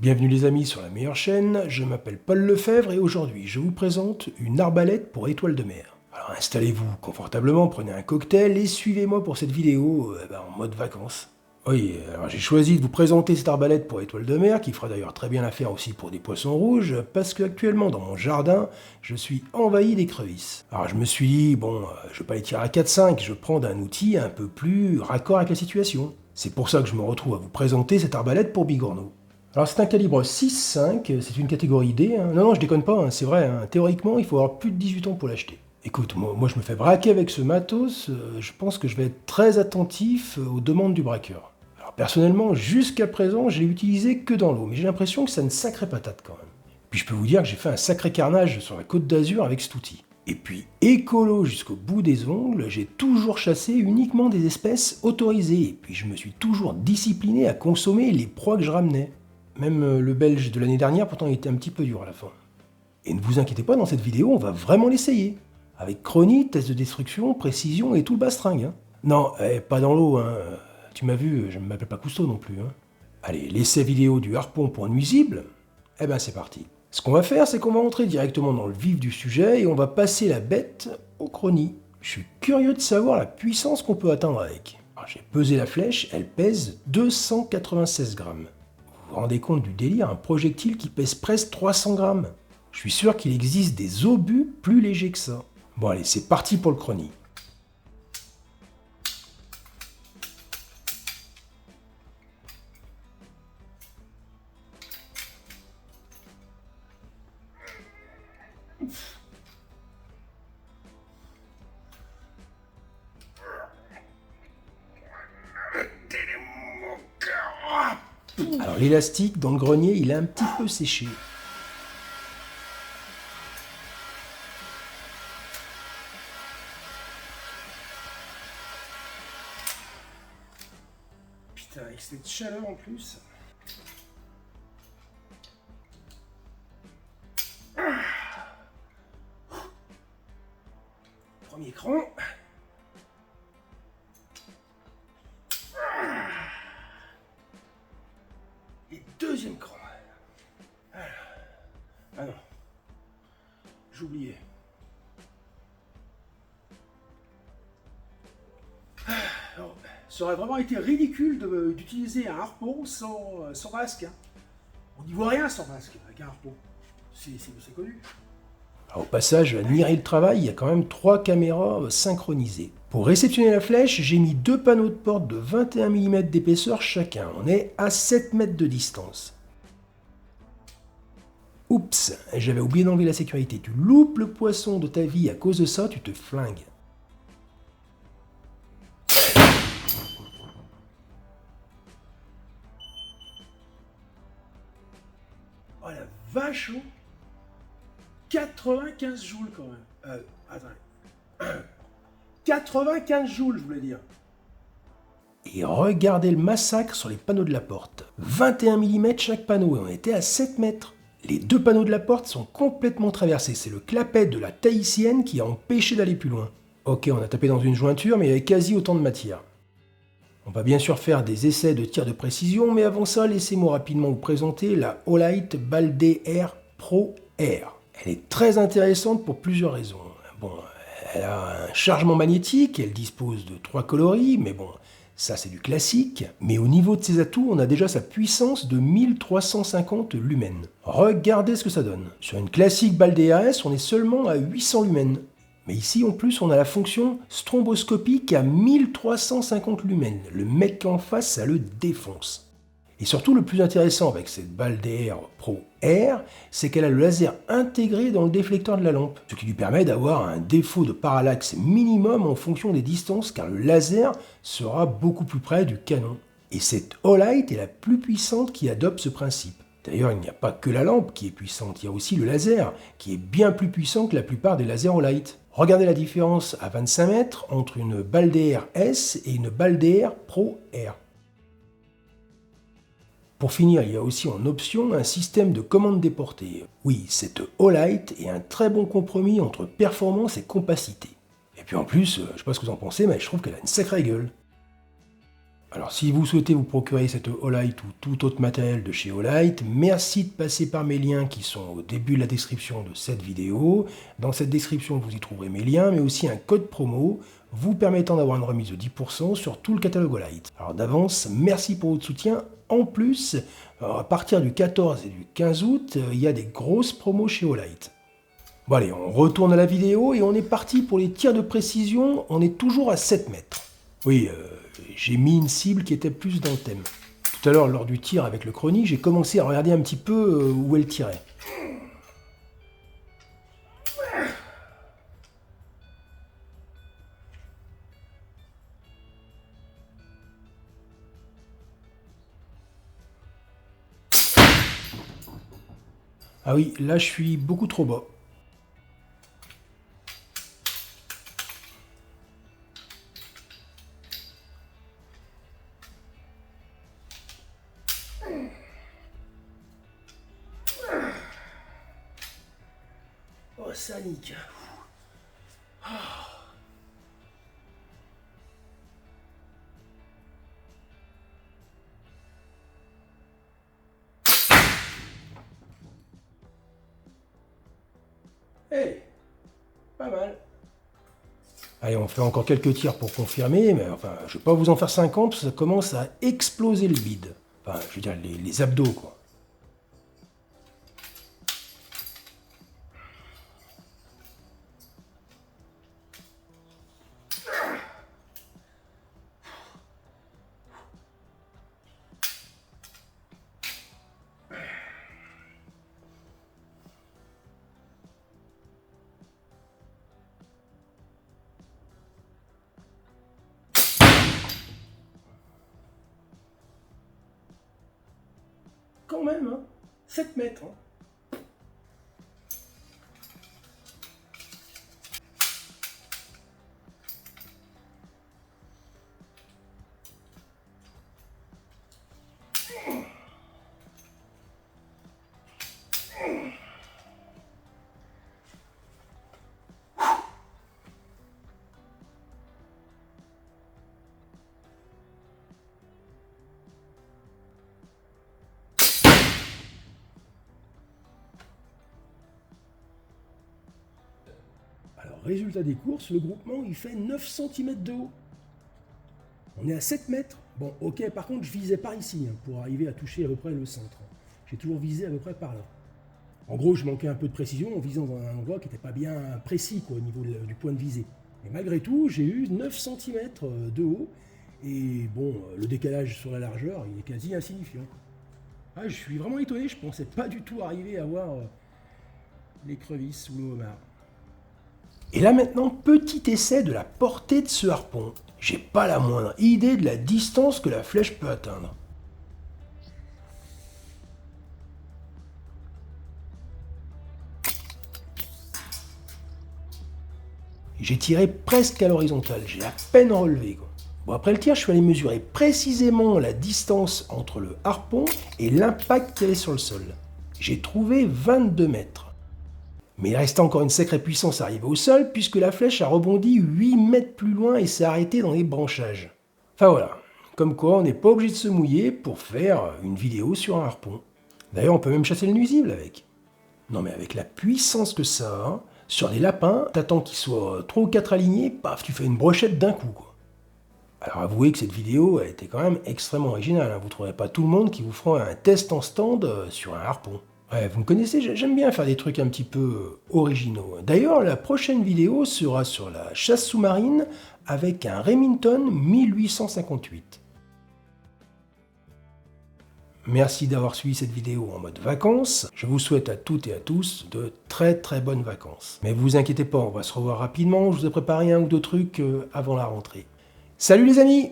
Bienvenue les amis sur la meilleure chaîne, je m'appelle Paul Lefebvre et aujourd'hui je vous présente une arbalète pour étoile de mer. Alors installez-vous confortablement, prenez un cocktail et suivez-moi pour cette vidéo en mode vacances. Oui, alors j'ai choisi de vous présenter cette arbalète pour étoile de mer, qui fera d'ailleurs très bien l'affaire aussi pour des poissons rouges, parce qu'actuellement dans mon jardin, je suis envahi d'écrevisses. Alors je me suis dit, je vais pas les tirer à 4-5, je prends un outil un peu plus raccord avec la situation. C'est pour ça que je me retrouve à vous présenter cette arbalète pour bigorneaux. Alors c'est un calibre 6,5, c'est une catégorie D. Non, je déconne pas, c'est vrai. Théoriquement, il faut avoir plus de 18 ans pour l'acheter. Écoute, moi je me fais braquer avec ce matos, je pense que je vais être très attentif aux demandes du braqueur. Alors personnellement, jusqu'à présent, je l'ai utilisé que dans l'eau, mais j'ai l'impression que ça ne sacrée patate quand même. Puis je peux vous dire que j'ai fait un sacré carnage sur la Côte d'Azur avec cet outil. Et puis écolo jusqu'au bout des ongles, j'ai toujours chassé uniquement des espèces autorisées, et puis je me suis toujours discipliné à consommer les proies que je ramenais. Même le belge de l'année dernière, pourtant, il était un petit peu dur à la fin. Et ne vous inquiétez pas, dans cette vidéo, on va vraiment l'essayer. Avec chronie, test de destruction, précision et tout le bastringue. Non, pas dans l'eau, Tu m'as vu, je ne m'appelle pas Cousteau non plus, Allez, l'essai vidéo du harpon pour nuisible, c'est parti. Ce qu'on va faire, c'est qu'on va entrer directement dans le vif du sujet et on va passer la bête au chronie. Je suis curieux de savoir la puissance qu'on peut atteindre avec. Alors, j'ai pesé la flèche, elle pèse 296 grammes. Vous vous rendez compte du délire, un projectile qui pèse presque 300 grammes. Je suis sûr qu'il existe des obus plus légers que ça. Bon allez, c'est parti pour le chronie. Alors l'élastique dans le grenier, il est un petit peu séché. Putain, avec cette chaleur en plus. Premier cran. Et deuxième cran. Ah non. J'oubliais. Alors, ça aurait vraiment été ridicule d'utiliser un harpon sans masque. On n'y voit rien sans masque avec un harpon. C'est connu. Alors, au passage, à admirer le travail, il y a quand même 3 caméras synchronisées. Pour réceptionner la flèche, j'ai mis 2 panneaux de porte de 21 mm d'épaisseur chacun. On est à 7 mètres de distance. Oups, j'avais oublié d'enlever la sécurité. Tu loupes le poisson de ta vie à cause de ça, tu te flingues. Oh la vache, 95 joules quand même. Attends. 95 joules, je voulais dire. Et regardez le massacre sur les panneaux de la porte. 21 mm chaque panneau et on était à 7 mètres. Les 2 panneaux de la porte sont complètement traversés. C'est le clapet de la tahitienne qui a empêché d'aller plus loin. Ok, on a tapé dans une jointure, mais il y avait quasi autant de matière. On va bien sûr faire des essais de tir de précision, mais avant ça, laissez-moi rapidement vous présenter la Olight Baldé Air Pro Air. Elle est très intéressante pour plusieurs raisons. Elle a un chargement magnétique, elle dispose de 3 coloris, mais ça c'est du classique. Mais au niveau de ses atouts, on a déjà sa puissance de 1350 lumens. Regardez ce que ça donne. Sur une classique Baldé AS, on est seulement à 800 lumens. Mais ici, en plus, on a la fonction stromboscopique à 1350 lumens. Le mec en face, ça le défonce. Et surtout, le plus intéressant avec cette Baldé Air Pro Air, c'est qu'elle a le laser intégré dans le déflecteur de la lampe, ce qui lui permet d'avoir un défaut de parallaxe minimum en fonction des distances, car le laser sera beaucoup plus près du canon. Et cette Olight est la plus puissante qui adopte ce principe. D'ailleurs, il n'y a pas que la lampe qui est puissante, il y a aussi le laser, qui est bien plus puissant que la plupart des lasers Olight. Regardez la différence à 25 mètres entre une Baldé Air S et une Baldé Air Pro Air. Pour finir, il y a aussi en option un système de commande déportée. Oui, cette Olight est un très bon compromis entre performance et compacité. Et puis en plus, je sais pas ce que vous en pensez, mais je trouve qu'elle a une sacrée gueule. Alors si vous souhaitez vous procurer cette Olight ou tout autre matériel de chez Olight, merci de passer par mes liens qui sont au début de la description de cette vidéo. Dans cette description, vous y trouverez mes liens, mais aussi un code promo vous permettant d'avoir une remise de 10% sur tout le catalogue Olight. Alors d'avance, merci pour votre soutien. En plus, à partir du 14 et du 15 août, il y a des grosses promos chez Olight. Bon allez, on retourne à la vidéo et on est parti pour les tirs de précision. On est toujours à 7 mètres. Oui, j'ai mis une cible qui était plus dans le thème. Tout à l'heure, lors du tir avec le chrony, j'ai commencé à regarder un petit peu où elle tirait. Ah oui, là je suis beaucoup trop bas. Oh, ça nique. Hey, pas mal. Allez, on fait encore quelques tirs pour confirmer, mais enfin, je vais pas vous en faire 50, parce que ça commence à exploser le bide. Enfin, je veux dire, les abdos, quoi. Quand même, hein. 7 mètres, hein. Alors, résultat des courses, le groupement, il fait 9 cm de haut. On est à 7 mètres. Bon, ok, par contre, je visais par ici, hein, pour arriver à toucher à peu près le centre. J'ai toujours visé à peu près par là. En gros, je manquais un peu de précision en visant dans un endroit qui n'était pas bien précis, quoi, au niveau du point de visée. Mais malgré tout, j'ai eu 9 cm de haut. Et bon, le décalage sur la largeur, il est quasi insignifiant. Ah, je suis vraiment étonné, je pensais pas du tout arriver à voir l'écrevisse ou le homard. Et là maintenant, petit essai de la portée de ce harpon. J'ai pas la moindre idée de la distance que la flèche peut atteindre. J'ai tiré presque à l'horizontale, j'ai à peine relevé, quoi. Bon, après le tir, je suis allé mesurer précisément la distance entre le harpon et l'impact qu'il y avait sur le sol. J'ai trouvé 22 mètres. Mais il restait encore une sacrée puissance à arriver au sol, puisque la flèche a rebondi 8 mètres plus loin et s'est arrêtée dans les branchages. Enfin voilà, comme quoi on n'est pas obligé de se mouiller pour faire une vidéo sur un harpon. D'ailleurs, on peut même chasser le nuisible avec. Non mais avec la puissance que ça a, sur des lapins, t'attends qu'ils soient 3 ou 4 alignés, paf, tu fais une brochette d'un coup, quoi. Alors avouez que cette vidéo a été quand même extrêmement originale, hein. Vous ne trouverez pas tout le monde qui vous fera un test en stand sur un harpon. Ouais, vous me connaissez, j'aime bien faire des trucs un petit peu originaux. D'ailleurs, la prochaine vidéo sera sur la chasse sous-marine avec un Remington 1858. Merci d'avoir suivi cette vidéo en mode vacances. Je vous souhaite à toutes et à tous de très très bonnes vacances. Mais vous inquiétez pas, on va se revoir rapidement. Je vous ai préparé un ou deux trucs avant la rentrée. Salut les amis!